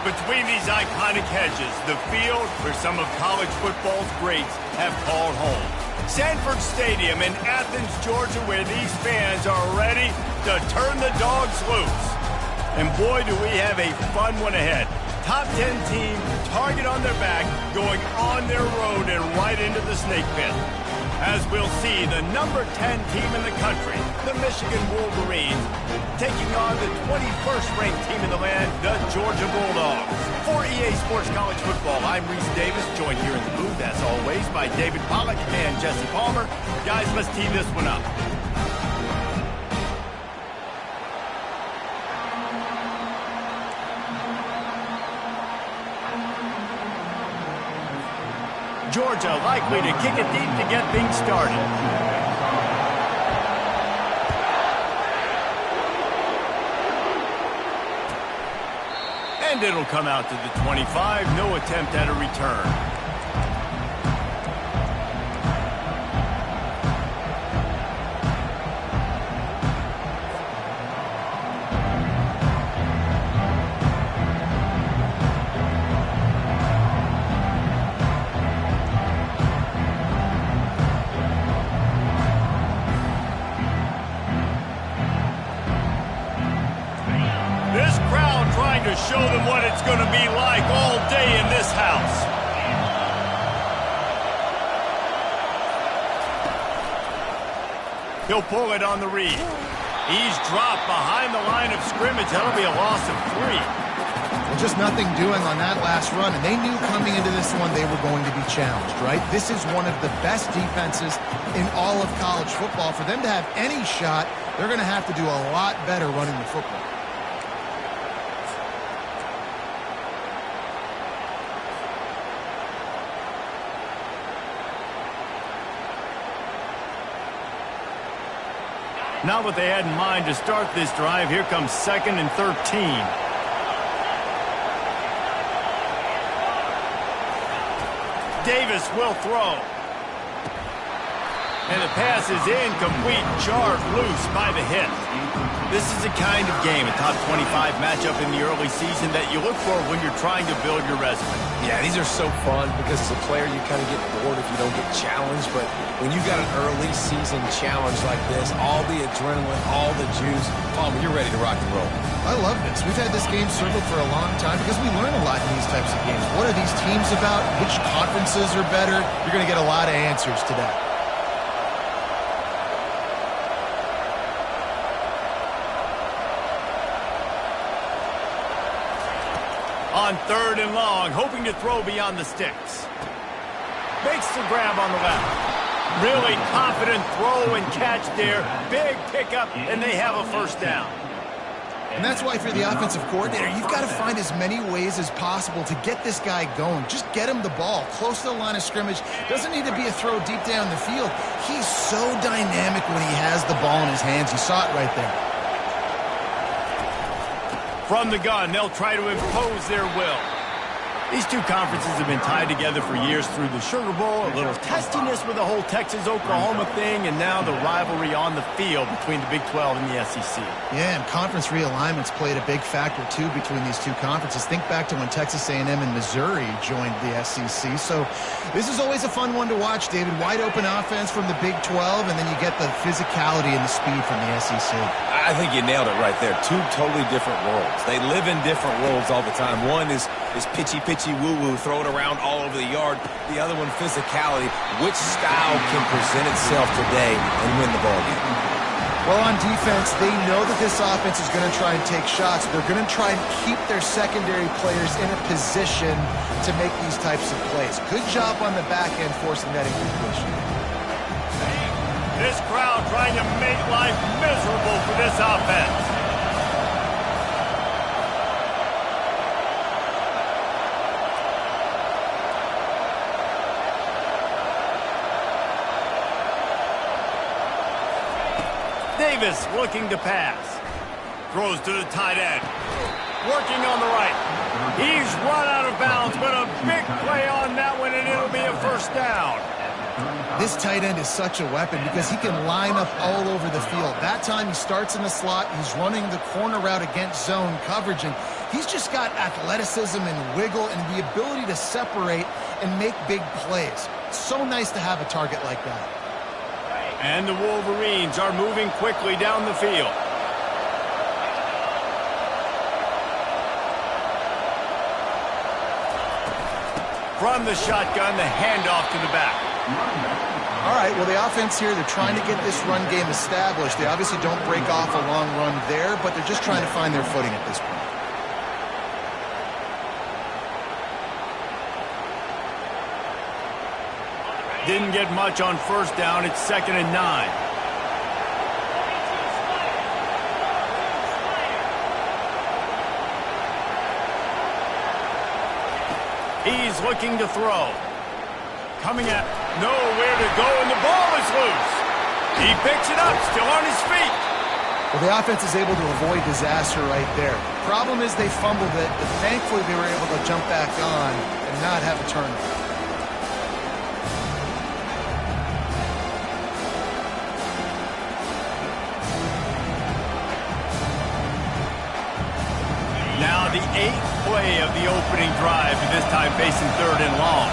Between these iconic hedges, the field where some of college football's greats have called home. Sanford Stadium in Athens, Georgia, where these fans are ready to turn the dogs loose. And boy, do we have a fun one ahead. Top 10 team, target on their back, going on their road and right into the snake pit. As we'll see, the number 10 team in the country, the Michigan Wolverines, taking on the 21st ranked team in the land, the Georgia Bulldogs. For EA Sports College Football, I'm Reese Davis, joined here in the booth, as always, by David Pollack and Jesse Palmer. Guys, let's tee this one up. Georgia likely to kick it deep to get things started. And it'll come out to the 25. No attempt at a return. To show them what it's going to be like all day in this house. He'll pull it on the read. He's dropped behind the line of scrimmage. That'll be a loss of 3. Well, just nothing doing on that last run, and they knew coming into this one they were going to be challenged, right? This is one of the best defenses in all of college football. For them to have any shot, they're going to have to do a lot better running the football. Not what they had in mind to start this drive. Here comes 2nd and 13. Davis will throw. And the pass is incomplete, jarred loose by the hit. This is the kind of game, a top 25 matchup in the early season, that you look for when you're trying to build your resume. Yeah, these are so fun because as a player you kind of get bored if you don't get challenged. But when you've got an early season challenge like this, all the adrenaline, all the juice, Palmer, you're ready to rock and roll. I love this. We've had this game circled for a long time because we learn a lot in these types of games. What are these teams about? Which conferences are better? You're going to get a lot of answers today. On 3rd and long, hoping to throw beyond the sticks. Makes the grab on the left. Really confident throw and catch there. Big pickup, and they have a first down. And that's why, for the offensive coordinator, you've got to find as many ways as possible to get this guy going. Just get him the ball close to the line of scrimmage. Doesn't need to be a throw deep down the field. He's so dynamic when he has the ball in his hands. You saw it right there. From the gun, they'll try to impose their will. These two conferences have been tied together for years through the Sugar Bowl, a little testiness with the whole Texas-Oklahoma thing, and now the rivalry on the field between the Big 12 and the SEC. Yeah, and conference realignments played a big factor, too, between these two conferences. Think back to when Texas A&M and Missouri joined the SEC. So this is always a fun one to watch, David. Wide-open offense from the Big 12, and then you get the physicality and the speed from the SEC. I think you nailed it right there. Two totally different worlds. They live in different worlds all the time. One is pitchy woo-woo, throw it around all over the yard. The other one, physicality. Which style can present itself today and win the ball game? Well, on defense, they know that this offense is going to try and take shots. They're going to try and keep their secondary players in a position to make these types of plays. Good job on the back end forcing that incompletion. This crowd trying to make life miserable for this offense. Davis looking to pass. Throws to the tight end. Working on the right. He's run out of bounds, but a big play on that one, and it'll be a first down. This tight end is such a weapon because he can line up all over the field. That time he starts in the slot, he's running the corner route against zone coverage, and he's just got athleticism and wiggle and the ability to separate and make big plays. It's so nice to have a target like that. And the Wolverines are moving quickly down the field. From the shotgun, the handoff to the back. All right, well, the offense here, they're trying to get this run game established. They obviously don't break off a long run there, but they're just trying to find their footing at this point. Didn't get much on first down. It's 2nd and 9. He's looking to throw. Coming at nowhere to go, and the ball is loose. He picks it up, still on his feet. Well, the offense is able to avoid disaster right there. Problem is they fumbled it, but thankfully they were able to jump back on and not have a turnover. Now the 8th play of the opening drive, this time facing 3rd and long.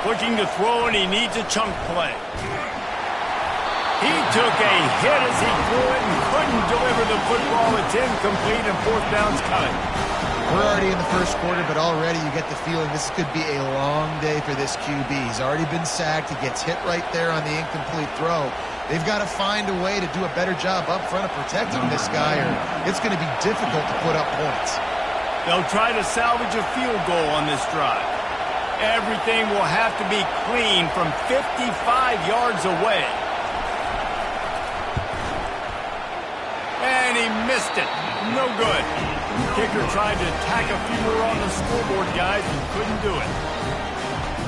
Looking to throw, and he needs a chunk play. He took a hit as he threw it and couldn't deliver the football. It's incomplete, and 4th down's coming. We're already in the first quarter, but already you get the feeling this could be a long day for this QB. He's already been sacked. He gets hit right there on the incomplete throw. They've got to find a way to do a better job up front of protecting this guy, or it's going to be difficult to put up points. They'll try to salvage a field goal on this drive. Everything will have to be clean from 55 yards away. And he missed it. No good. Kicker tried to tack a few more on the scoreboard, guys, and couldn't do it.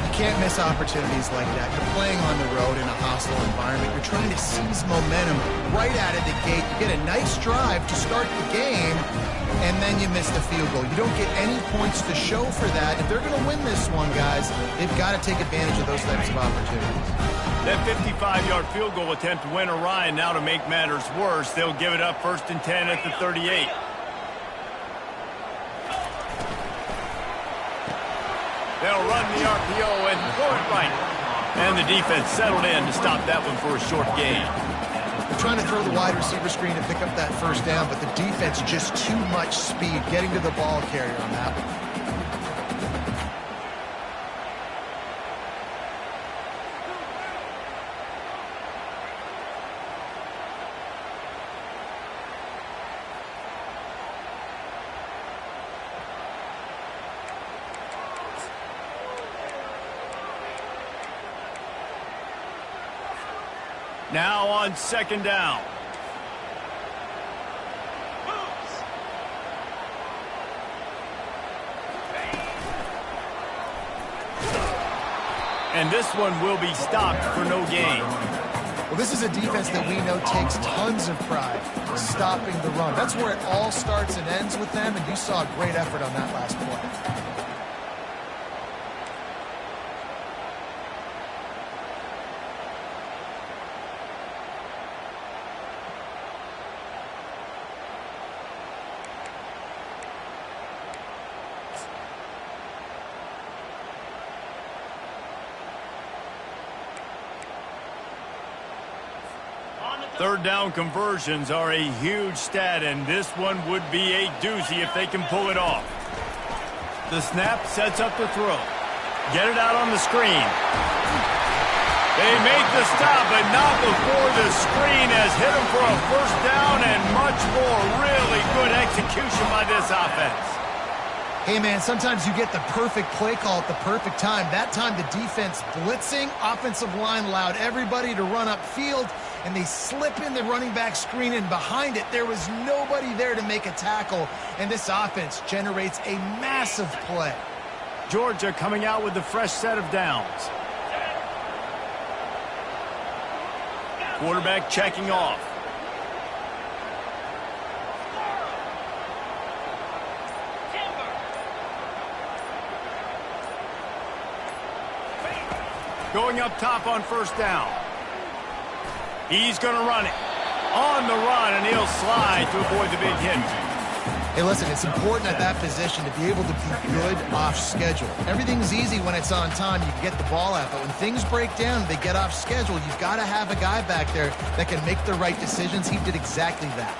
You can't miss opportunities like that. You're playing on the road in a hostile environment. You're trying to seize momentum right out of the gate. You get a nice drive to start the game, and then you miss the field goal. You don't get any points to show for that. If they're going to win this one, guys, they've got to take advantage of those types of opportunities. That 55-yard field goal attempt went awry, and now to make matters worse, they'll give it up 1st and 10 at the 38. They'll run the RPO and throw it right. And the defense settled in to stop that one for a short gain. They're trying to throw the wide receiver screen to pick up that first down, but the defense just too much speed getting to the ball carrier on that one. Now on 2nd down. And this one will be stopped for no gain. Well, this is a defense that we know takes tons of pride stopping the run. That's where it all starts and ends with them, and you saw a great effort on that last play. Third down conversions are a huge stat, and this one would be a doozy if they can pull it off. The snap sets up the throw. Get it out on the screen. They make the stop, but not before the screen has hit them for a 1st down and much more. Really good execution by this offense. Hey, man, sometimes you get the perfect play call at the perfect time. That time the defense blitzing, offensive line allowed everybody to run upfield, and they slip in the running back screen, and behind it there was nobody there to make a tackle, and this offense generates a massive play. Georgia coming out with a fresh set of downs. Quarterback checking off. Going up top on first down. He's going to run it. On the run, and he'll slide to avoid the big hit. Hey, listen, it's important at that position to be able to be good off schedule. Everything's easy when it's on time. You can get the ball out. But when things break down, they get off schedule, you've got to have a guy back there that can make the right decisions. He did exactly that.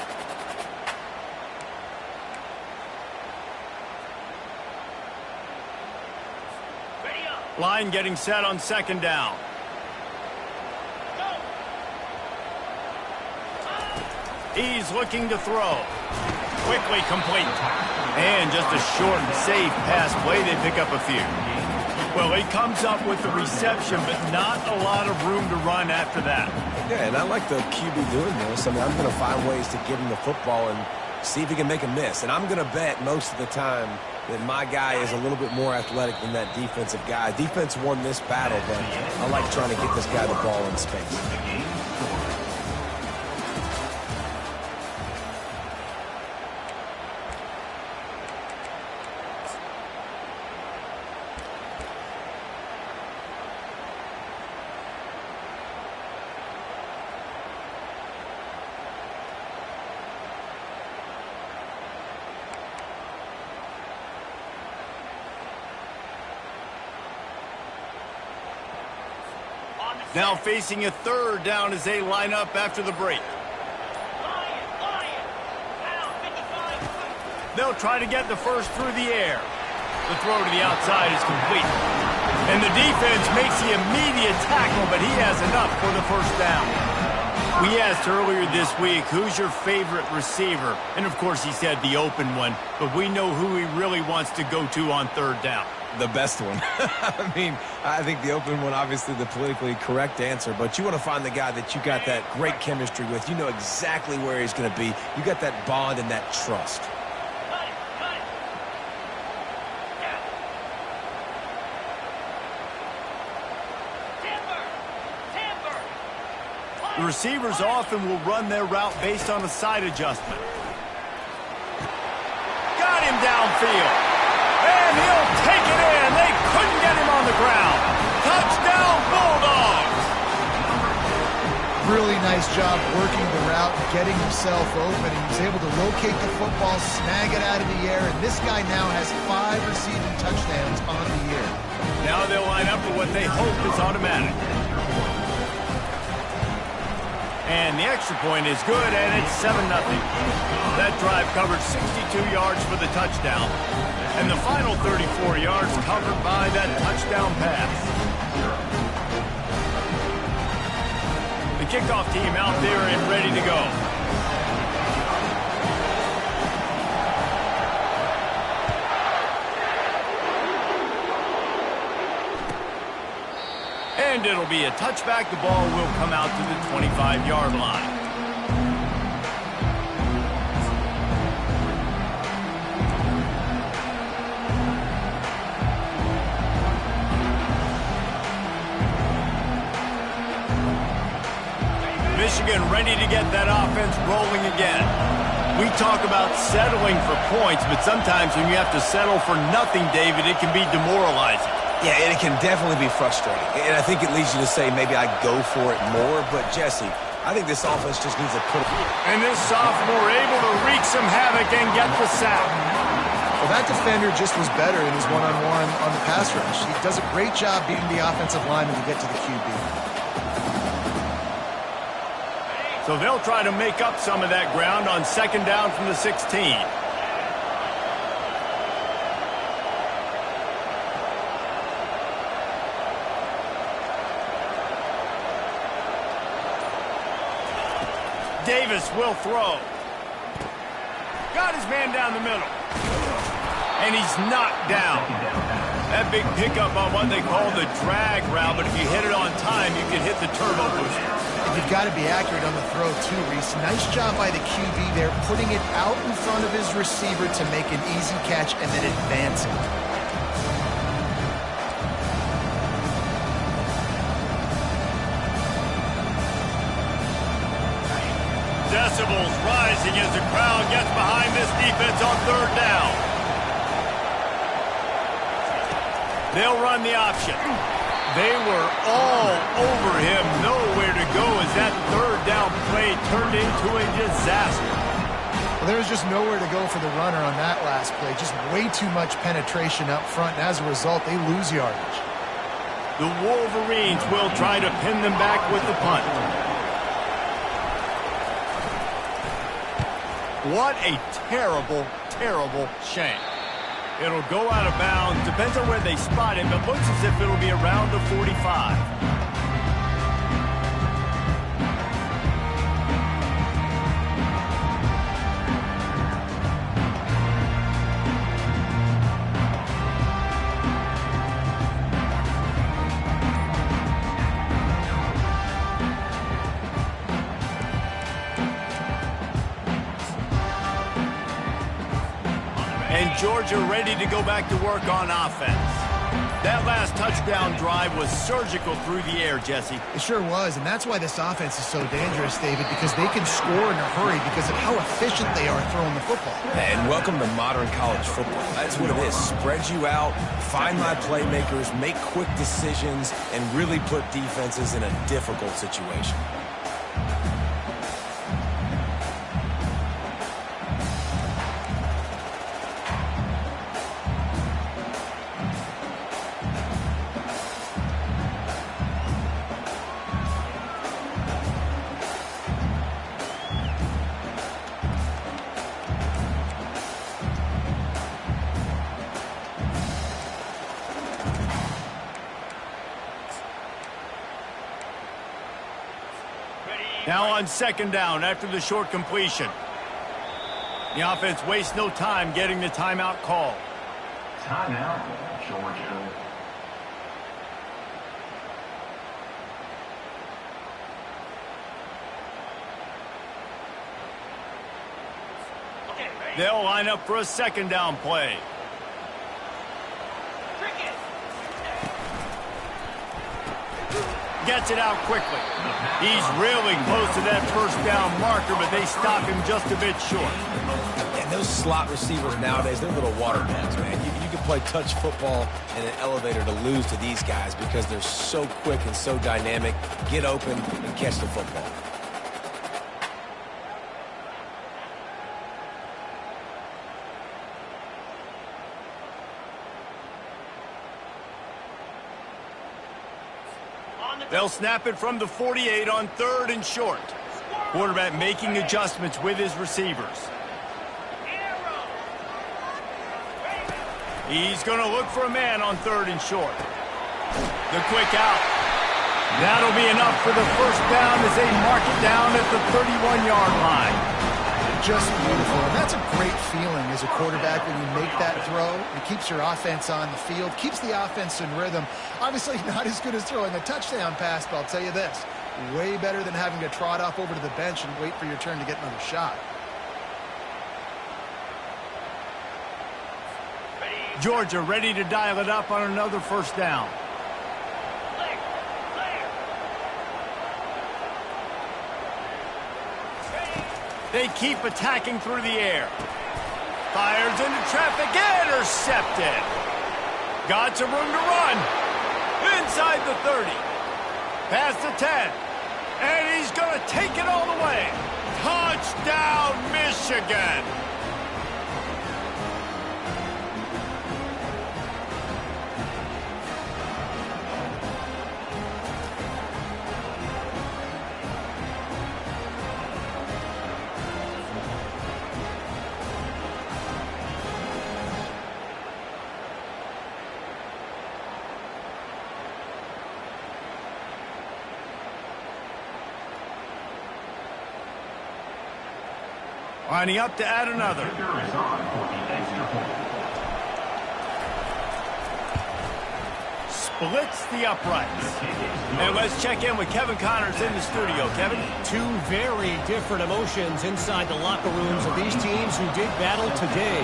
Line getting set on second down. He's looking to throw. Quickly complete. And just a short and safe pass play. They pick up a few. Well, he comes up with the reception, but not a lot of room to run after that. Yeah, and I like the QB doing this. I mean, I'm going to find ways to give him the football and see if he can make a miss. And I'm going to bet most of the time that my guy is a little bit more athletic than that defensive guy. Defense won this battle, but I like trying to get this guy the ball in space. Now facing a third down as they line up after the break. They'll try to get the first through the air. The throw to the outside is complete. And the defense makes the immediate tackle, but he has enough for the first down. We asked earlier this week, who's your favorite receiver? And of course he said the open one, but we know who he really wants to go to on third down. The best one. I mean, I think the open one, obviously the politically correct answer, but you want to find the guy that you got that great chemistry with. You know exactly where he's going to be. You got that bond and that trust. The receivers often will run their route based on a side adjustment. Got him downfield. And he'll take it in. They couldn't get him on the ground. Touchdown, Bulldogs. Really nice job working the route, getting himself open. He was able to locate the football, snag it out of the air, and this guy now has 5 receiving touchdowns on the year. Now they'll line up for what they hope is automatic. And the extra point is good, and it's 7-0. That drive covered 62 yards for the touchdown. And the final 34 yards covered by that touchdown pass. The kickoff team out there and ready to go. And it'll be a touchback. The ball will come out to the 25-yard line. Michigan ready to get that offense rolling again. We talk about settling for points, but sometimes when you have to settle for nothing, David, it can be demoralizing. Yeah, and it can definitely be frustrating. And I think it leads you to say maybe I go for it more. But, Jesse, I think this offense just needs to put it. And this sophomore able to wreak some havoc and get the sack. Well, that defender just was better in his one-on-one on the pass rush. He does a great job beating the offensive lineman to get to the QB. So they'll try to make up some of that ground on second down from the 16. Davis will throw. Got his man down the middle. And he's knocked down. That big pickup on what they call the drag route, but if you hit it on time, you can hit the turbo booster. You've got to be accurate on the throw, too, Reese. Nice job by the QB there, putting it out in front of his receiver to make an easy catch and then advancing. Decibels rising as the crowd gets behind this defense on third down. They'll run the option. They were all over him. Nowhere to go as that third down play turned into a disaster. Well, there was just nowhere to go for the runner on that last play. Just way too much penetration up front, and as a result, they lose yardage. The Wolverines will try to pin them back with the punt. What a terrible, terrible shame. It'll go out of bounds. Depends on where they spot it, but looks as if it'll be around the 45. And Georgia ready to go back to work on offense. That last touchdown drive was surgical through the air, Jesse. It sure was, and that's why this offense is so dangerous, David, because they can score in a hurry because of how efficient they are throwing the football. And welcome to modern college football. That's what it is. Spread you out, find my playmakers, make quick decisions, and really put defenses in a difficult situation. Now on second down after the short completion. The offense wastes no time getting the timeout called. Timeout, Georgia. They'll line up for a second down play. Gets it out quickly. He's really close to that first down marker, but they stop him just a bit short. And those slot receivers nowadays, they're little water bags, man. You can play touch football in an elevator to lose to these guys because they're so quick and so dynamic. Get open and catch the football. They'll snap it from the 48 on third and short. Quarterback making adjustments with his receivers. He's going to look for a man on third and short. The quick out. That'll be enough for the first down as they mark it down at the 31-yard line. Just beautiful. And that's a great feeling as a quarterback when you make that throw. It keeps your offense on the field, keeps the offense in rhythm. Obviously not as good as throwing a touchdown pass, but I'll tell you this, way better than having to trot off over to the bench and wait for your turn to get another shot. Georgia ready to dial it up on another first down. They keep attacking through the air. Fires into traffic, intercepted. Got some room to run. Inside the 30. Past the 10. And he's going to take it all the way. Touchdown, Michigan. Lining up to add another. Splits the uprights. And let's check in with Kevin Connors in the studio. Kevin? Two very different emotions inside the locker rooms of these teams who did battle today.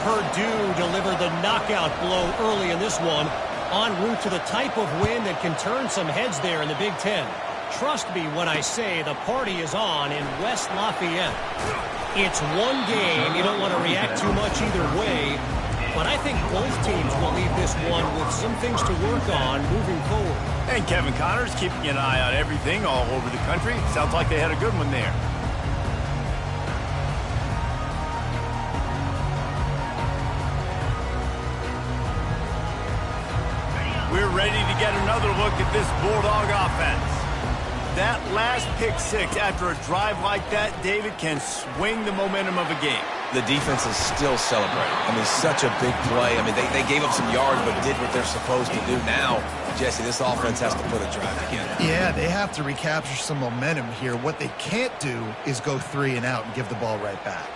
Purdue delivered the knockout blow early in this one, en route to the type of win that can turn some heads there in the Big Ten. Trust me when I say the party is on in West Lafayette. It's one game. You don't want to react too much either way. but I think both teams will leave this one with some things to work on moving forward. And Kevin Connor's keeping an eye on everything all over the country. Sounds like they had a good one there. We're ready to get another look at this Bulldog offense. That last pick six after a drive like that, David, can swing the momentum of a game. The defense is still celebrating. I mean, such a big play. I mean, they gave up some yards but did what they're supposed to do. Now, Jesse, this offense has to put a drive together. Yeah, they have to recapture some momentum here. What they can't do is go 3 and out and give the ball right back.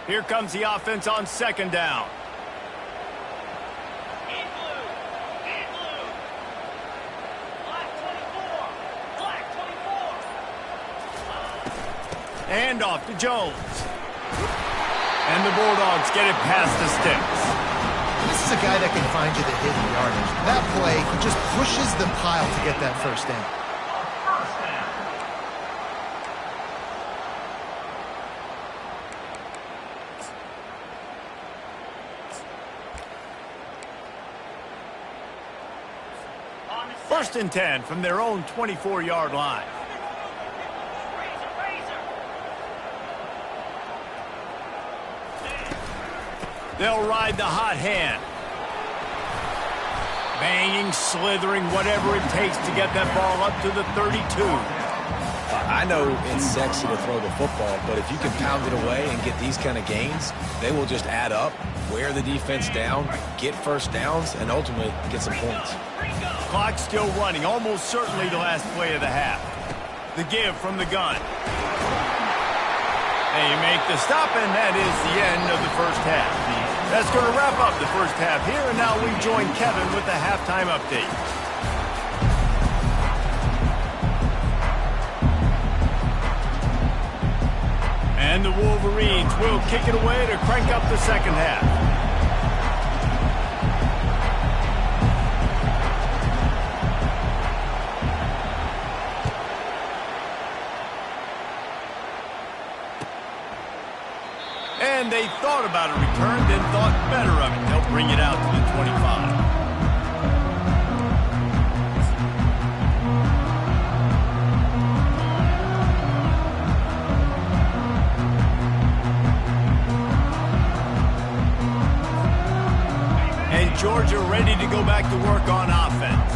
Here comes the offense on second down. And off to Jones. And the Bulldogs get it past the sticks. This is a guy that can find you the hidden yardage. That play, he just pushes the pile to get that first down. First and 10 from their own 24-yard line. They'll ride the hot hand. Banging, slithering, whatever it takes to get that ball up to the 32. I know it's sexy to throw the football, but if you can pound it away and get these kind of gains, they will just add up, wear the defense down, get first downs, and ultimately get some points. Clock still running, almost certainly the last play of the half. The give from the gun. They make the stop, and that is the end of the first half. That's going to wrap up the first half here, and now we join Kevin with the halftime update. And the Wolverines will kick it away to crank up the second half. And they thought about a return, then thought better of it. They'll bring it out to the 25. And Georgia ready to go back to work on offense.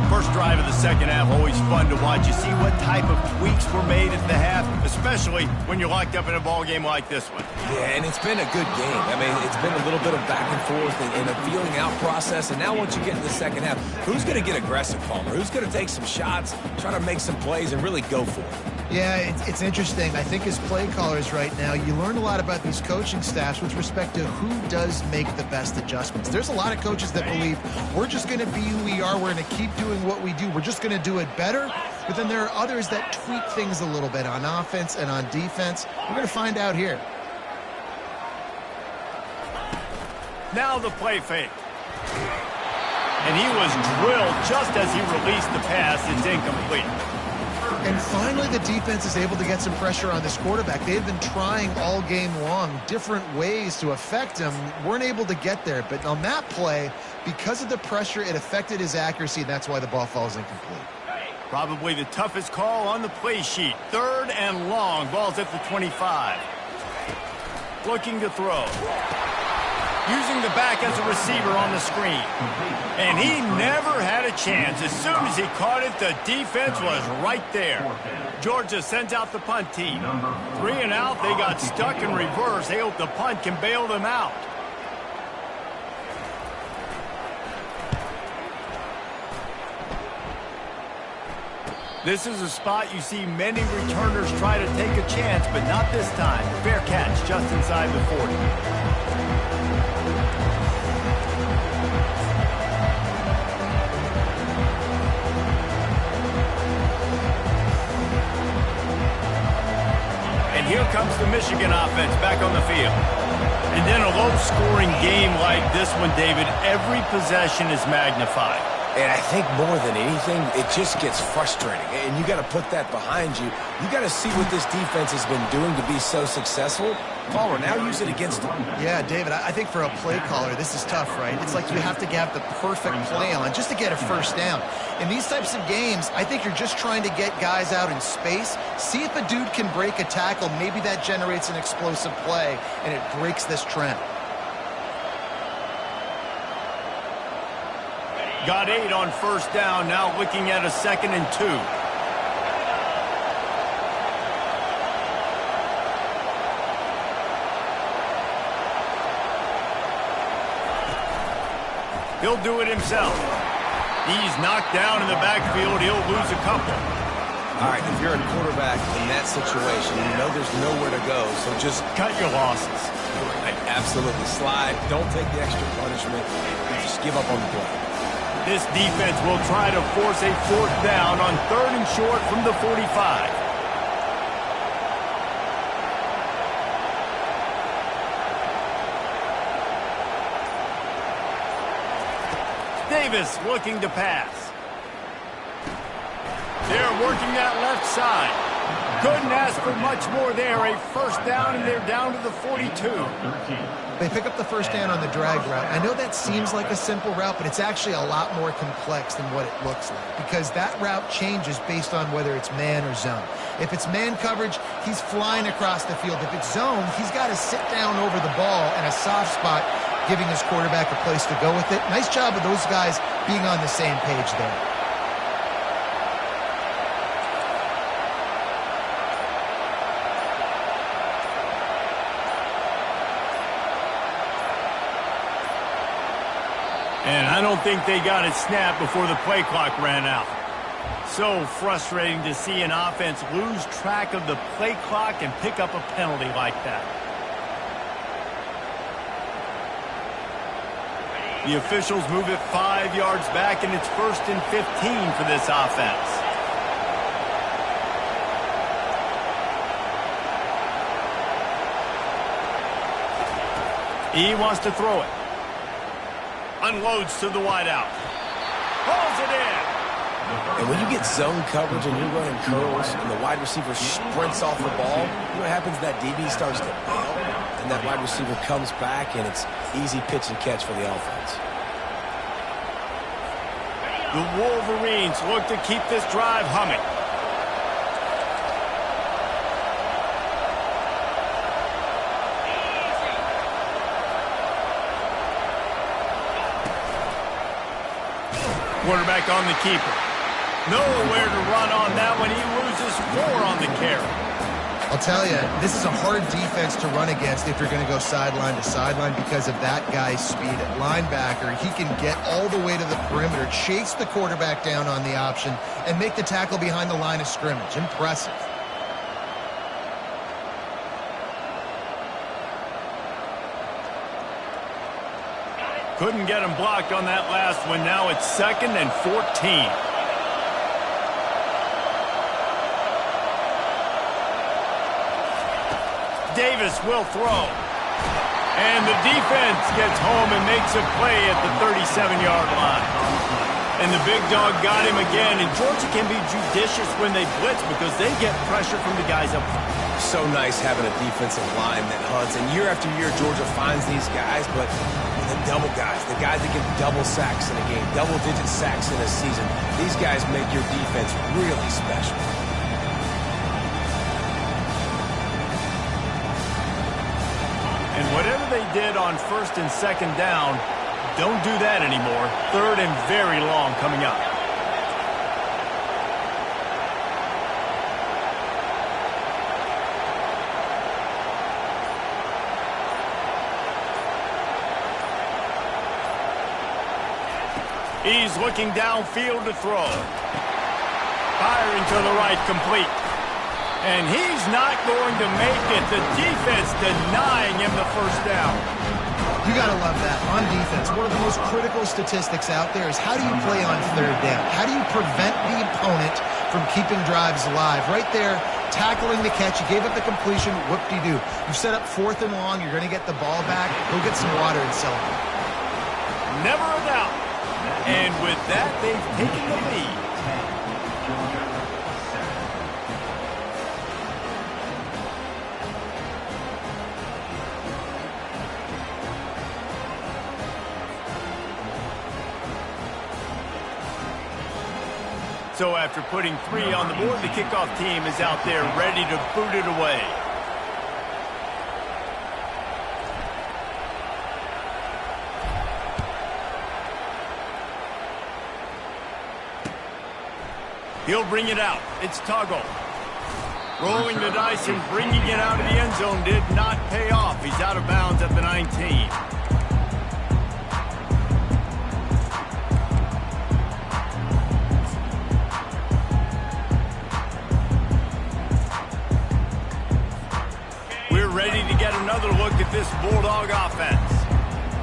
First drive of the second half, always fun to watch. You see what type of tweaks were made at the half, especially when you're locked up in a ball game like this one. Yeah, and it's been a good game. I mean, it's been a little bit of back and forth and a feeling out process. And now once you get in the second half, who's going to get aggressive, Palmer? Who's going to take some shots, try to make some plays, and really go for it? Yeah, it's interesting. I think as play callers right now, you learn a lot about these coaching staffs with respect to who does make the best adjustments. There's a lot of coaches that believe we're just going to be who we are. We're going to keep doing what we do. We're just going to do it better. But then there are others that tweak things a little bit on offense and on defense. We're going to find out here. Now the play fake. And he was drilled just as he released the pass. It's incomplete. And finally, the defense is able to get some pressure on this quarterback. They've been trying all game long different ways to affect him. Weren't able to get there. But on that play, because of the pressure, it affected his accuracy, and that's why the ball falls incomplete. Probably the toughest call on the play sheet. Third and long. Ball's at the 25. Looking to throw. Using the back as a receiver on the screen. And he never had a chance. As soon as he caught it, the defense was right there. Georgia sends out the punt team. 3 and out, they got stuck in reverse. They hope the punt can bail them out. This is a spot you see many returners try to take a chance, but not this time. Fair catch just inside the 40. Here comes the Michigan offense back on the field. And then a low-scoring game like this one, David, every possession is magnified. And I think more than anything, it just gets frustrating. And you got to put that behind you. You got to see what this defense has been doing to be so successful. Caller, now use it against them. Yeah, David, I think for a play caller, this is tough, right? It's like you have to have the perfect play on just to get a first down. In these types of games, I think you're just trying to get guys out in space, see if a dude can break a tackle. Maybe that generates an explosive play, and it breaks this trend. Got 8 on first down, now looking at a 2nd and 2. He'll do it himself. He's knocked down in the backfield. He'll lose a couple. All right, if you're a quarterback in that situation, you know there's nowhere to go, so just cut your losses. Right, absolutely. Slide. Don't take the extra punishment. Just give up on the play. This defense will try to force a 4th down on 3rd and short from the 45. Davis looking to pass. They're working that left side. Couldn't ask for much more there. A 1st down, and they're down to the 42. They pick up the first down on the drag route. I know that seems like a simple route, but it's actually a lot more complex than what it looks like because that route changes based on whether it's man or zone. If it's man coverage, he's flying across the field. If it's zone, he's got to sit down over the ball in a soft spot, giving his quarterback a place to go with it. Nice job of those guys being on the same page there. And I don't think they got it snapped before the play clock ran out. So frustrating to see an offense lose track of the play clock and pick up a penalty like that. The officials move it 5 yards back, and it's 1st and 15 for this offense. He wants to throw it. Unloads to the wideout. Pulls it in. And when you get zone coverage and you're running curls and the wide receiver sprints off the ball, you know what happens? That DB starts to bail, and that wide receiver comes back, and it's easy pitch and catch for the offense. The Wolverines look to keep this drive humming. Quarterback on the keeper. Nowhere to run on that one. He loses 4 on the carry. I'll tell you, this is a hard defense to run against if you're going to go sideline to sideline because of that guy's speed at linebacker. He can get all the way to the perimeter, chase the quarterback down on the option, and make the tackle behind the line of scrimmage. Impressive. Couldn't get him blocked on that last one. Now it's 2nd and 14. Davis will throw. And the defense gets home and makes a play at the 37-yard line. And the big dog got him again. And Georgia can be judicious when they blitz because they get pressure from the guys up front. So nice having a defensive line that hunts. And year after year, Georgia finds these guys, but the double guys, the guys that get double sacks in a game, double-digit sacks in a season, these guys make your defense really special. And whatever they did on 1st and 2nd down, don't do that anymore. 3rd and very long coming up. He's looking downfield to throw. Firing to the right, complete. And he's not going to make it. The defense denying him the 1st down. You got to love that. On defense, one of the most critical statistics out there is how do you play on 3rd down? How do you prevent the opponent from keeping drives alive? Right there, tackling the catch. You gave up the completion. Whoop-de-doo. You set up 4th and long. You're going to get the ball back. Go get some water and celebrate. Never a doubt. And with that, they've taken the lead. So after putting 3 on the board, the kickoff team is out there ready to boot it away. He'll bring it out. It's Tuggle. Rolling the dice and bringing it out of the end zone did not pay off. He's out of bounds at the 19. We're ready to get another look at this Bulldog offense.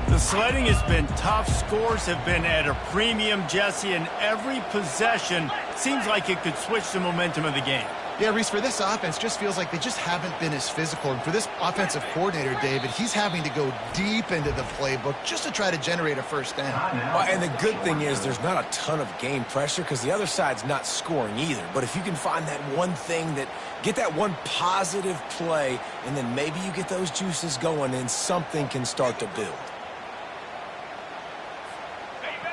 The sledding has been tough. Scores have been at a premium, Jesse, and every possession seems like it could switch the momentum of the game. Yeah, Reese, for this offense, just feels like they just haven't been as physical. And for this offensive coordinator, David, he's having to go deep into the playbook just to try to generate a first down. Well, and the good thing is there's not a ton of game pressure because the other side's not scoring either. But if you can find that one thing get that one positive play, and then maybe you get those juices going and something can start to build.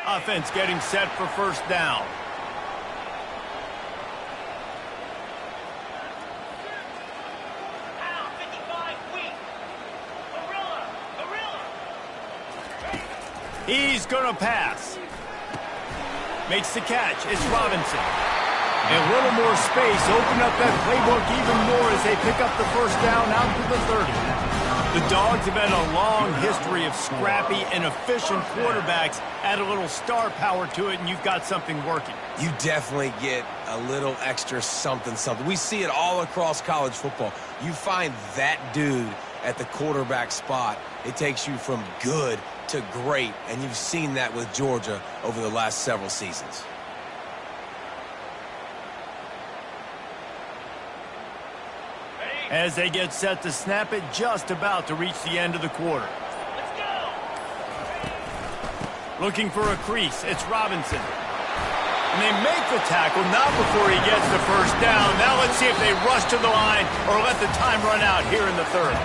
Offense getting set for first down. He's going to pass. Makes the catch. It's Robinson. And a little more space. Open up that playbook even more as they pick up the first down out to the 30. The Dogs have had a long history of scrappy and efficient quarterbacks. Add a little star power to it, and you've got something working. You definitely get a little extra something. We see it all across college football. You find that dude at the quarterback spot, it takes you from good to great, and you've seen that with Georgia over the last several seasons. As they get set to snap it, just about to reach the end of the quarter. Let's go! Looking for a crease, it's Robinson. And they make the tackle, not before he gets the first down. Now let's see if they rush to the line or let the time run out here in the third.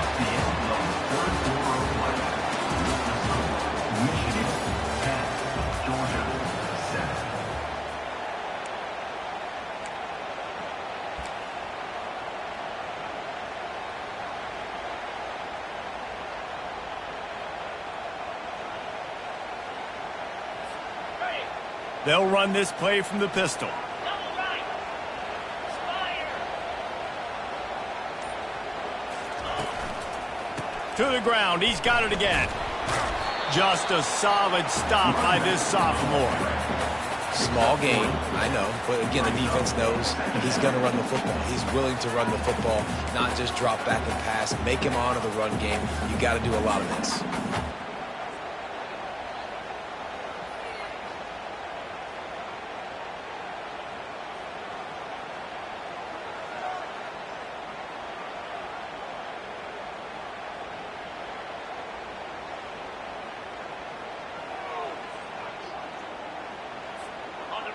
They'll run this play from the pistol. To the ground. He's got it again. Just a solid stop by this sophomore. Small game, I know. But again, the defense knows he's going to run the football. He's willing to run the football, not just drop back and pass. Make him honor the run game. You got to do a lot of this.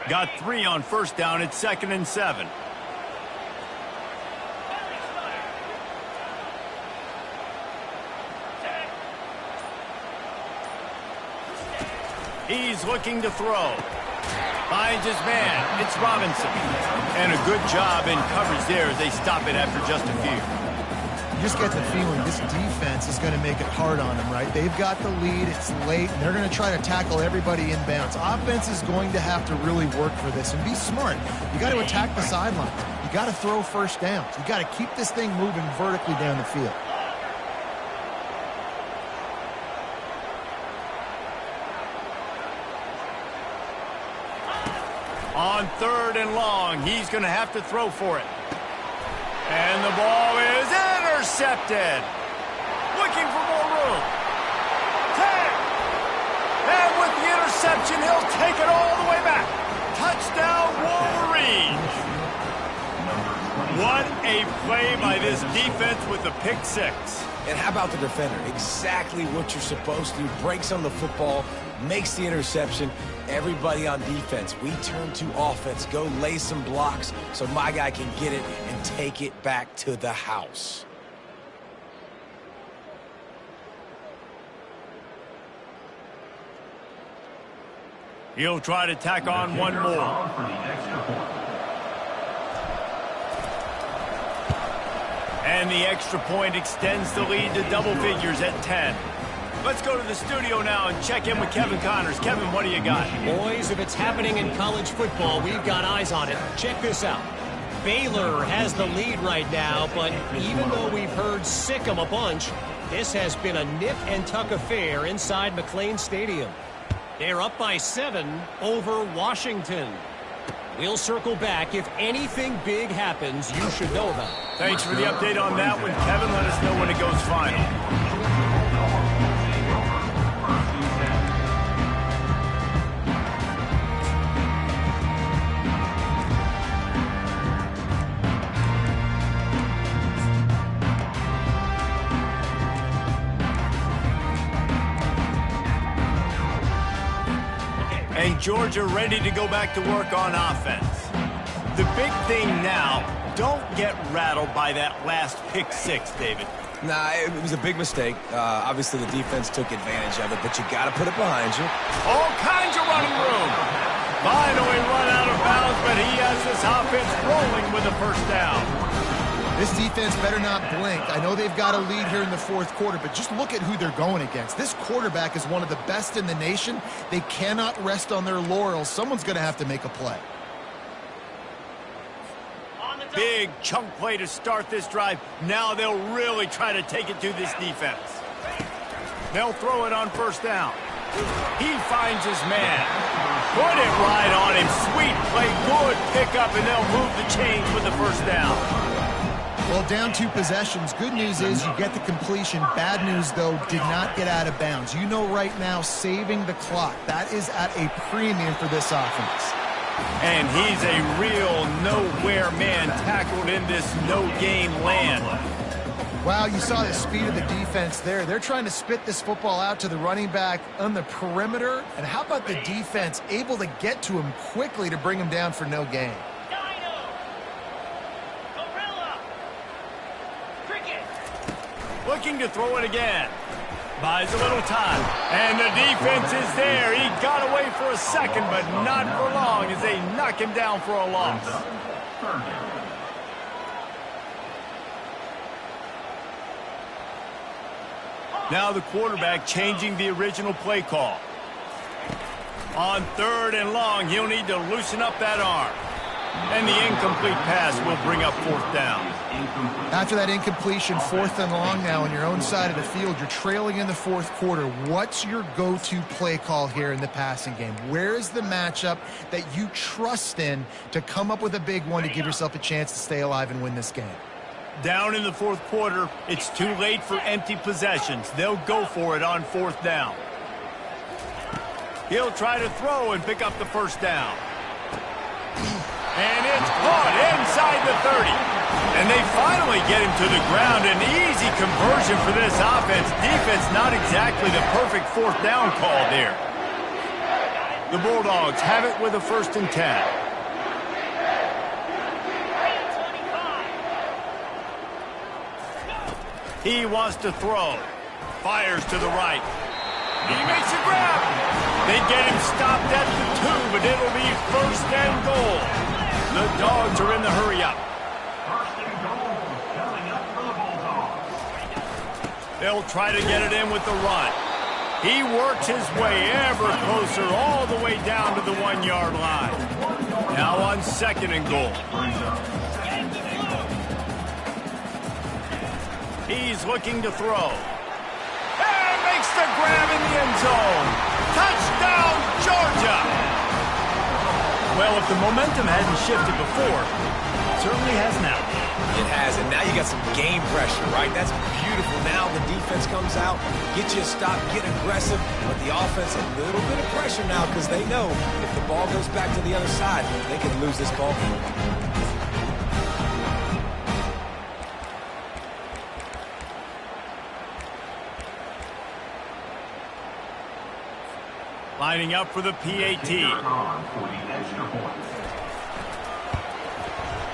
Got 3 on first down. It's 2nd and 7. He's looking to throw. Finds his man. It's Robinson. And a good job in coverage there as they stop it after just a few. You just get the feeling this defense is going to make it hard on them, right? They've got the lead. It's late, and they're going to try to tackle everybody inbounds. Offense is going to have to really work for this and be smart. You got to attack the sideline. You got to throw first downs. You got to keep this thing moving vertically down the field. On 3rd and long, he's going to have to throw for it. And the ball is intercepted. Looking for more room. 10. And with the interception, he'll take it all the way back. Touchdown, Wolverines. What a play by this defense with the pick six. And how about the defender? Exactly what you're supposed to do. Breaks on the football, makes the interception. Everybody on defense, we turn to offense. Go lay some blocks so my guy can get it and take it back to the house. He'll try to tack on one more. And the extra point extends the lead to double figures at 10. Let's go to the studio now and check in with Kevin Connors. Kevin, what do you got? Boys, if it's happening in college football, we've got eyes on it. Check this out. Baylor has the lead right now, but even though we've heard sick 'em a bunch, this has been a nip-and-tuck affair inside McLean Stadium. They're up by 7 over Washington. We'll circle back. If anything big happens, you should know about it. Thanks for the update on that one, Kevin. Let us know when it goes final. And Georgia ready to go back to work on offense. The big thing now, don't get rattled by that last pick six, David. Nah, it was a big mistake. Obviously, the defense took advantage of it, but you got to put it behind you. All kinds of running room. Finally run out of bounds, but he has this offense rolling with a first down. This defense better not blink. I know they've got a lead here in the fourth quarter, but just look at who they're going against. This quarterback is one of the best in the nation. They cannot rest on their laurels. Someone's going to have to make a play. Big chunk play to start this drive. Now they'll really try to take it to this defense. They'll throw it on first down. He finds his man. Put it right on him. Sweet play. Good pickup, and they'll move the chains with the first down. Well, down 2 possessions. Good news is you get the completion. Bad news, though, did not get out of bounds. You know right now, saving the clock. That is at a premium for this offense. And he's a real nowhere man tackled in this no-gain land. Wow, you saw the speed of the defense there. They're trying to spit this football out to the running back on the perimeter. And how about the defense able to get to him quickly to bring him down for no gain? Looking to throw it again. Buys a little time. And the defense is there. He got away for a second, but not for long as they knock him down for a loss. Now the quarterback changing the original play call. On 3rd and long, he'll need to loosen up that arm. And the incomplete pass will bring up 4th down. After that incompletion, 4th and long now on your own side of the field, you're trailing in the 4th quarter. What's your go-to play call here in the passing game? Where is the matchup that you trust in to come up with a big one to give yourself a chance to stay alive and win this game? Down in the 4th quarter, it's too late for empty possessions. They'll go for it on 4th down. He'll try to throw and pick up the first down. And it's caught inside the 30. And they finally get him to the ground. An easy conversion for this offense. Defense not exactly the perfect 4th down call there. The Bulldogs have it with a 1st and 10. He wants to throw. Fires to the right. He makes a grab. They get him stopped at the 2, but it'll be 1st and goal. The Dogs are in the hurry-up. They'll try to get it in with the run. He works his way ever closer all the way down to the 1-yard line. Now on 2nd and goal. He's looking to throw. And makes the grab in the end zone. Touchdown, Georgia! Well, if the momentum hadn't shifted before, it certainly has now. It has, and now you got some game pressure, right? That's beautiful. Now the defense comes out, get you a stop, get aggressive, but the offense a little bit of pressure now because they know if the ball goes back to the other side, they could lose this ball game. Lining up for the PAT.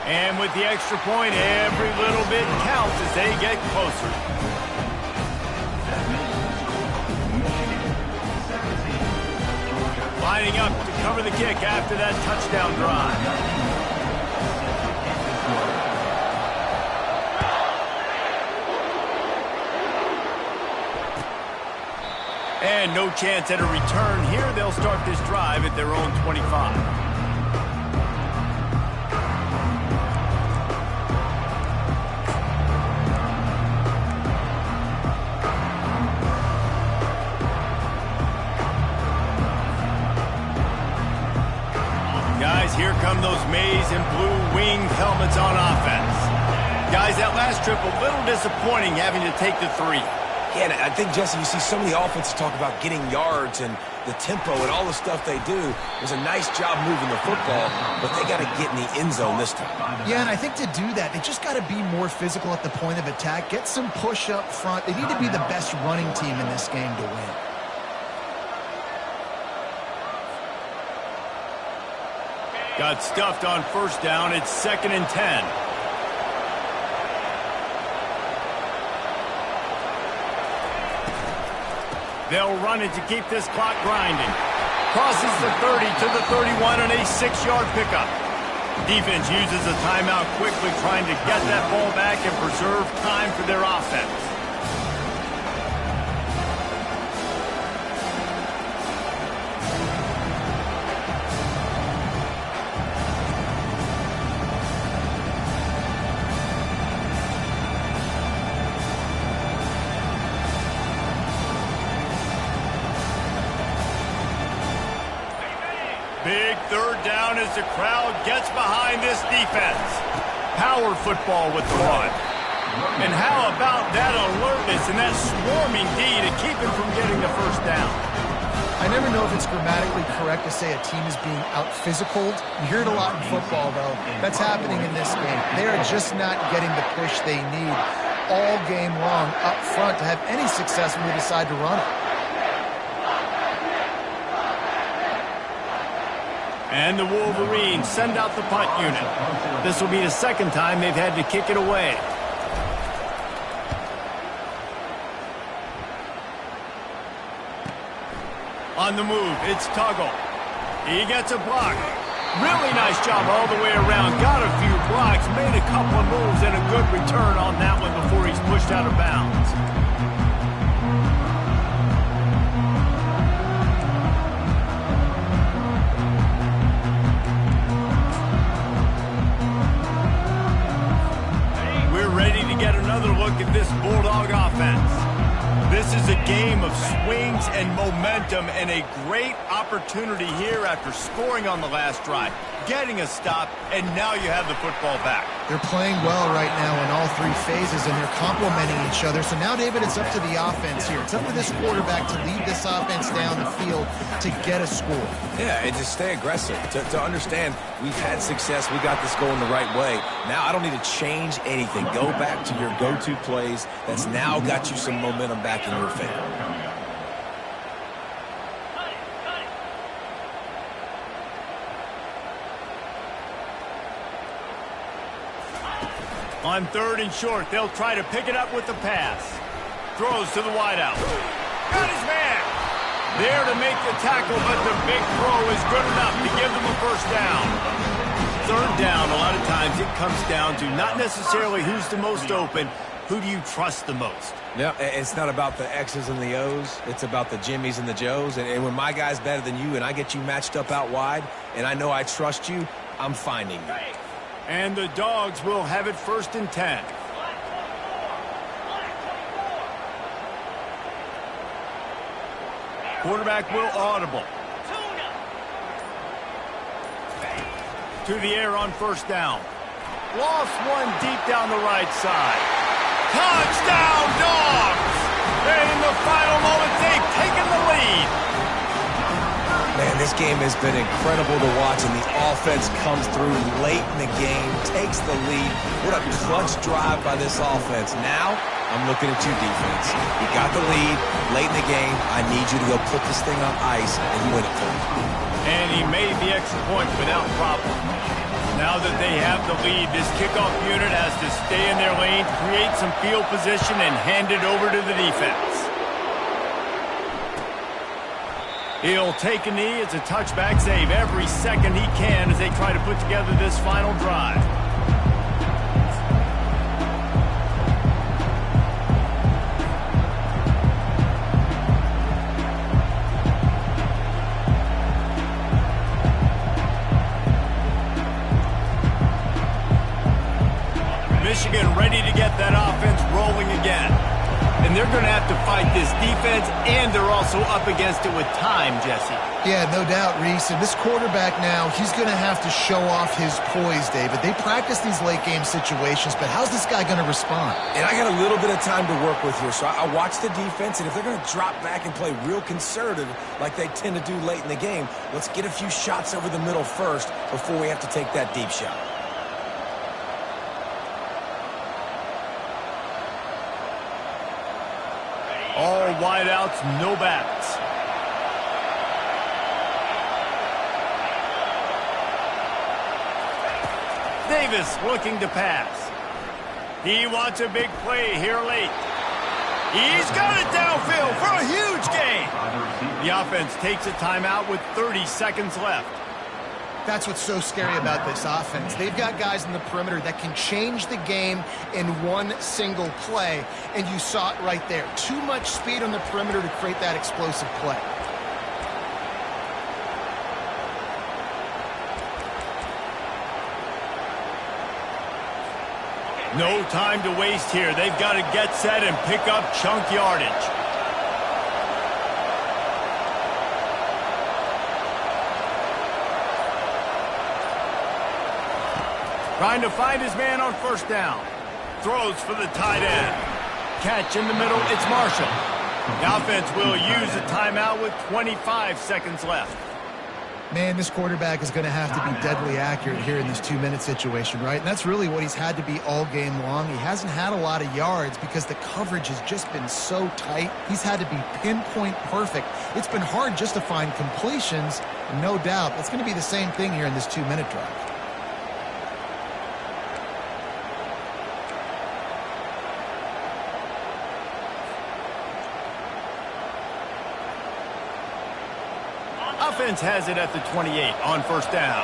And with the extra point, every little bit counts as they get closer. Lining up to cover the kick after that touchdown drive. And no chance at a return here. They'll start this drive at their own 25. Guys, here come those maize and blue winged helmets on offense. Guys, that last trip a little disappointing having to take the 3. Yeah, and I think, Jesse, you see so many offenses talk about getting yards and the tempo and all the stuff they do. It was a nice job moving the football, but they got to get in the end zone this time. Yeah, and I think to do that, they just got to be more physical at the point of attack, get some push up front. They need to be the best running team in this game to win. Got stuffed on first down. It's 2nd and 10. They'll run it to keep this clock grinding. Crosses the 30 to the 31 on a 6-yard pickup. Defense uses a timeout quickly, trying to get that ball back and preserve time for their offense. Big 3rd down as the crowd gets behind this defense. Power football with the one. And how about that alertness and that swarming D to keep him from getting the first down? I never know if it's grammatically correct to say a team is being out-physicaled. You hear it a lot in football, though. That's happening in this game. They are just not getting the push they need all game long up front to have any success when they decide to run it. And the Wolverines send out the punt unit. This will be the 2nd time they've had to kick it away. On the move, it's Tuggle. He gets a block. Really nice job all the way around. Got a few blocks, made a couple of moves, and a good return on that one before he's pushed out of bounds. Ready to get another look at this Bulldog offense. This is a game of swings and momentum and a great opportunity here after scoring on the last drive, getting a stop, and now you have the football back. They're playing well right now in all 3 phases, and they're complementing each other. So now, David, it's up to the offense here. It's up to this quarterback to lead this offense down the field to get a score. Yeah, and to stay aggressive, to understand we've had success, we got this going the right way. Now I don't need to change anything. Go back to your go-to plays. That's now got you some momentum back in your favor. On 3rd and short, they'll try to pick it up with the pass. Throws to the wideout. Got his man. There to make the tackle, but the big throw is good enough to give them a first down. 3rd down, a lot of times it comes down to not necessarily who's the most open, who do you trust the most? Yeah, it's not about the X's and the O's. It's about the Jimmies and the Joes. And when my guy's better than you and I get you matched up out wide and I know I trust you, I'm finding you. And the Dogs will have it 1st and 10. Quarterback will audible. To the air on 1st down. Lost one deep down the right side. Touchdown, Dogs! And in the final moments, they've taken the lead. Man, this game has been incredible to watch, and the offense comes through late in the game, takes the lead. What a clutch drive by this offense. Now, I'm looking at you, defense. You got the lead late in the game. I need you to go put this thing on ice and win it for me. And he made the extra point without problem. Now that they have the lead, this kickoff unit has to stay in their lane, create some field position, and hand it over to the defense. He'll take a knee. It's a touchback save every second he can as they try to put together this final drive. Michigan ready to get that offense rolling again. And they're going to have to fight this defense, and they're also up against it with time, Jesse. Yeah, no doubt, Reese. And this quarterback now, he's going to have to show off his poise, David. They practice these late-game situations, but how's this guy going to respond? And I got a little bit of time to work with here, so I watch the defense, and if they're going to drop back and play real conservative like they tend to do late in the game, let's get a few shots over the middle first before we have to take that deep shot. All wideouts, no backs. Davis looking to pass. He wants a big play here late. He's got it downfield for a huge gain. The offense takes a timeout with 30 seconds left. That's what's so scary about this offense. They've got guys in the perimeter that can change the game in one single play, and you saw it right there. Too much speed on the perimeter to create that explosive play. No time to waste here. They've got to get set and pick up chunk yardage. Trying to find his man on first down. Throws for the tight end. Catch in the middle, it's Marshall. The offense will use a timeout with 25 seconds left. Man, this quarterback is going to have to be deadly accurate here in this 2-minute situation, right? And that's really what he's had to be all game long. He hasn't had a lot of yards because the coverage has just been so tight. He's had to be pinpoint perfect. It's been hard just to find completions, and no doubt that's going to be the same thing here in this 2-minute drive. Offense has it at the 28 on first down.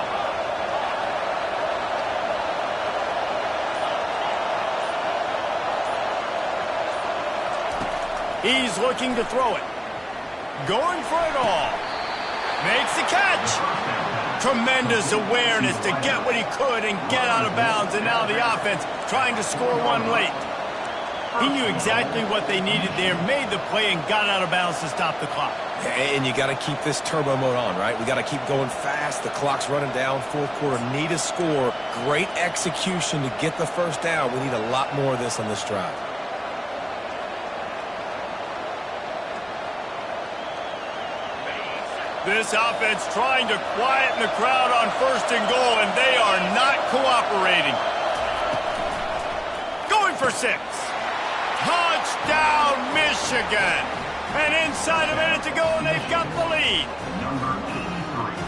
He's looking to throw it. Going for it all. Makes the catch. Tremendous awareness to get what he could and get out of bounds, and now the offense trying to score one late. He knew exactly what they needed there, made the play, and got out of bounds to stop the clock. And you got to keep this turbo mode on, right? We got to keep going fast. The clock's running down. Fourth quarter, need a score. Great execution to get the first down. We need a lot more of this on this drive. This offense trying to quieten the crowd on first and goal, and they are not cooperating. Going for 6. Touchdown, Michigan. And inside a minute to go, and they've got the lead.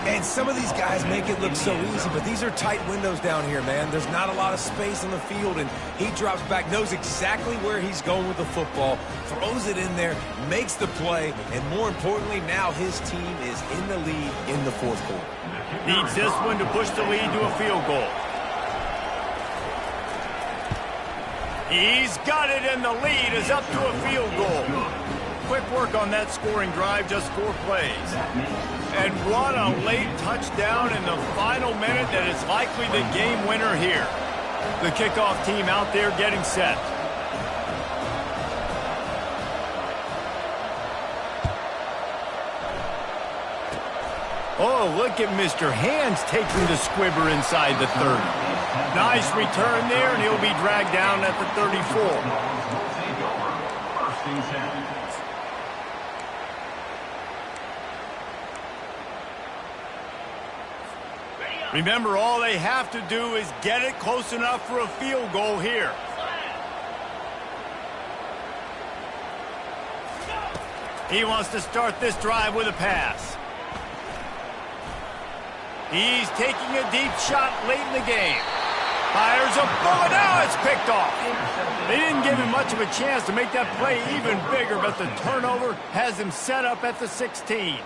And some of these guys make it look so easy, but these are tight windows down here, man. There's not a lot of space on the field, and he drops back, knows exactly where he's going with the football, throws it in there, makes the play, and more importantly, now his team is in the lead in the fourth quarter. Needs this one to push the lead to a field goal. He's got it, and the lead is up to a field goal. Quick work on that scoring drive, just 4 plays. And what a late touchdown in the final minute that is likely the game winner here. The kickoff team out there getting set. Oh, look at Mr. Hands taking the squibber inside the 30. Nice return there, and he'll be dragged down at the 34. Remember, all they have to do is get it close enough for a field goal here. He wants to start this drive with a pass. He's taking a deep shot late in the game. Fires a bullet. Now it's picked off. They didn't give him much of a chance to make that play even bigger, but the turnover has him set up at the 16.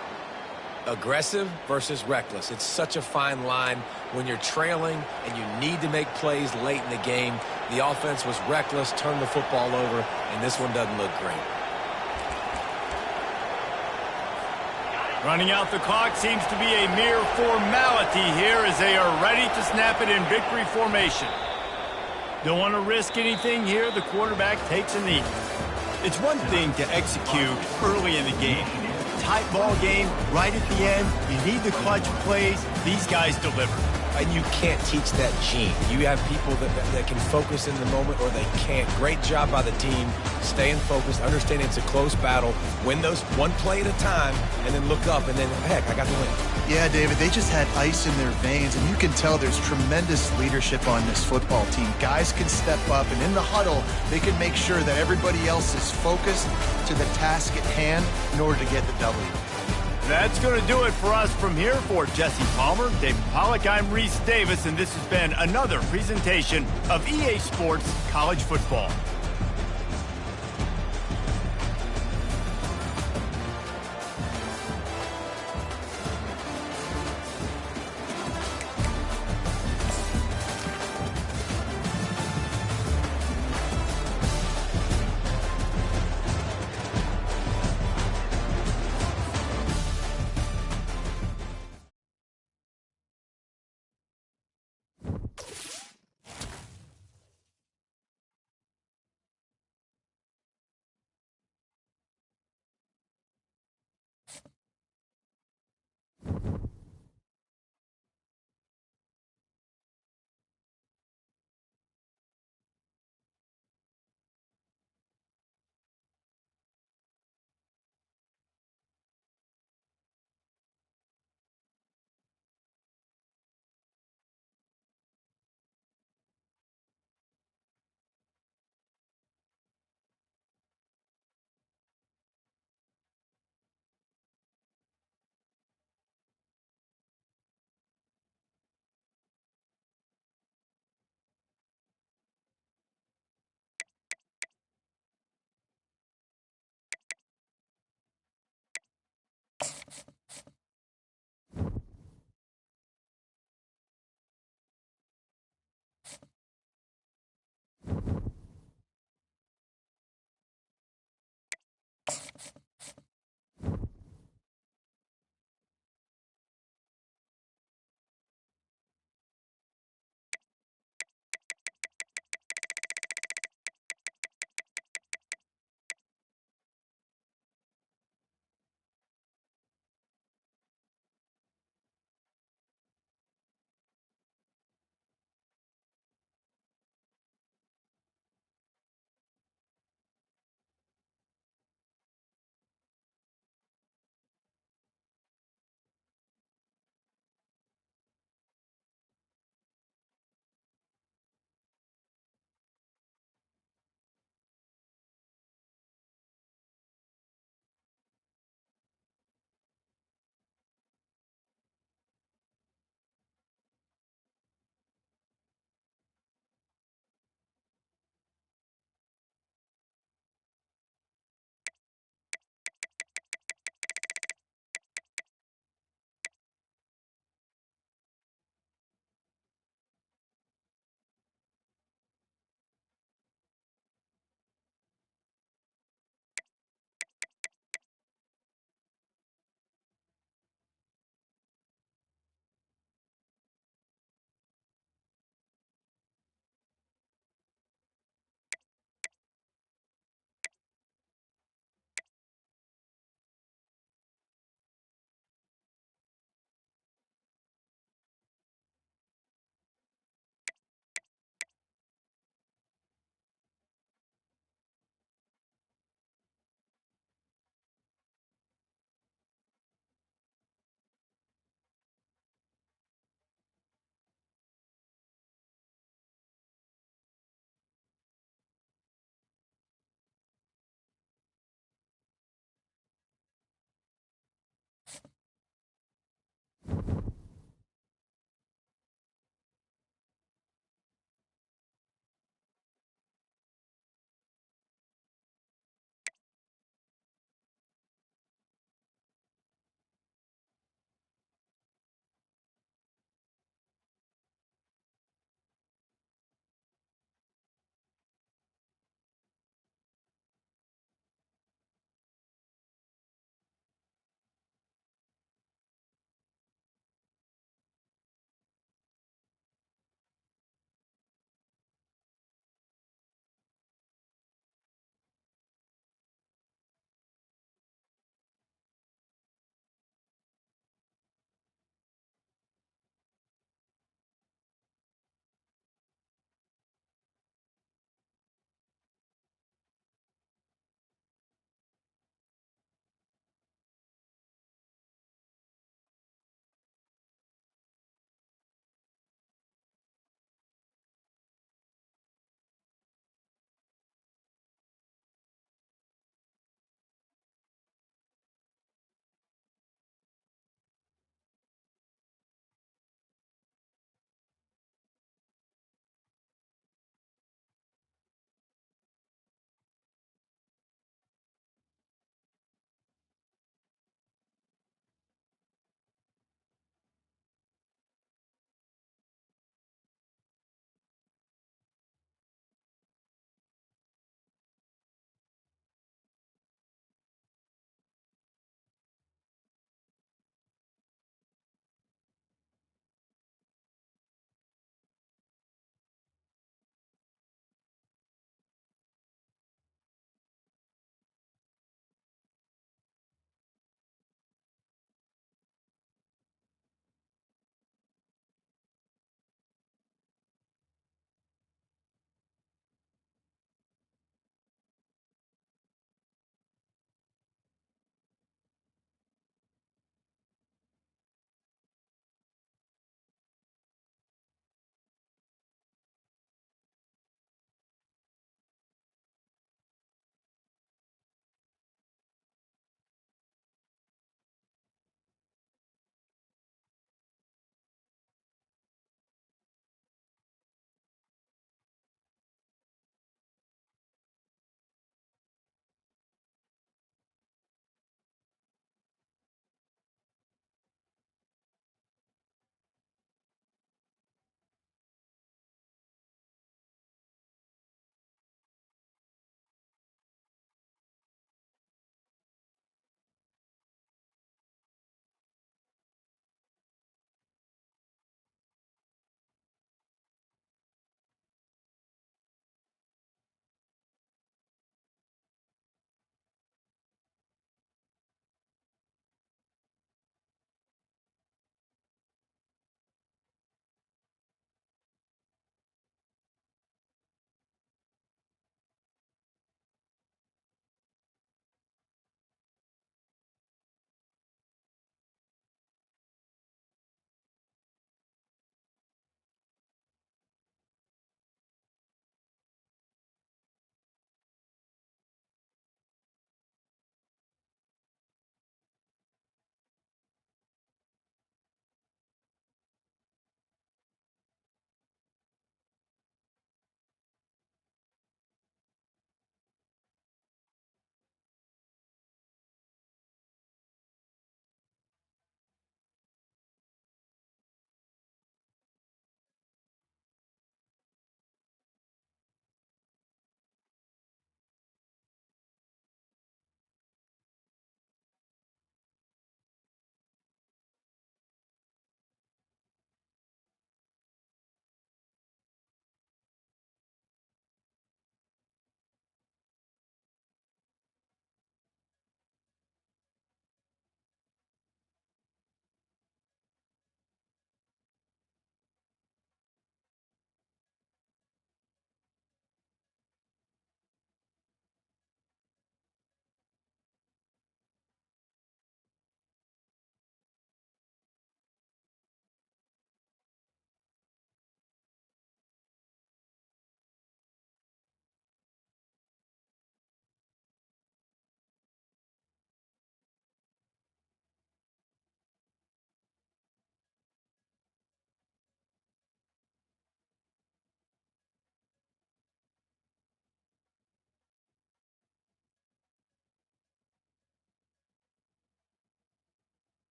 Aggressive versus reckless. It's such a fine line when you're trailing and you need to make plays late in the game. The offense was reckless, turned the football over, and this one doesn't look great. Running out the clock seems to be a mere formality here as they are ready to snap it in victory formation. Don't want to risk anything here. The quarterback takes a knee. It's one thing to execute early in the game. Tight ball game, right at the end. You need the clutch plays. These guys deliver. And you can't teach that gene. You have people that can focus in the moment or they can't. Great job by the team, staying focused, understanding it's a close battle, win those one play at a time, and then look up, and then, heck, I got the win. Yeah, David, they just had ice in their veins, and you can tell there's tremendous leadership on this football team. Guys can step up, and in the huddle, they can make sure that everybody else is focused to the task at hand in order to get the W. That's going to do it for us from here. For Jesse Palmer, David Pollack, I'm Reese Davis, and this has been another presentation of EA Sports College Football.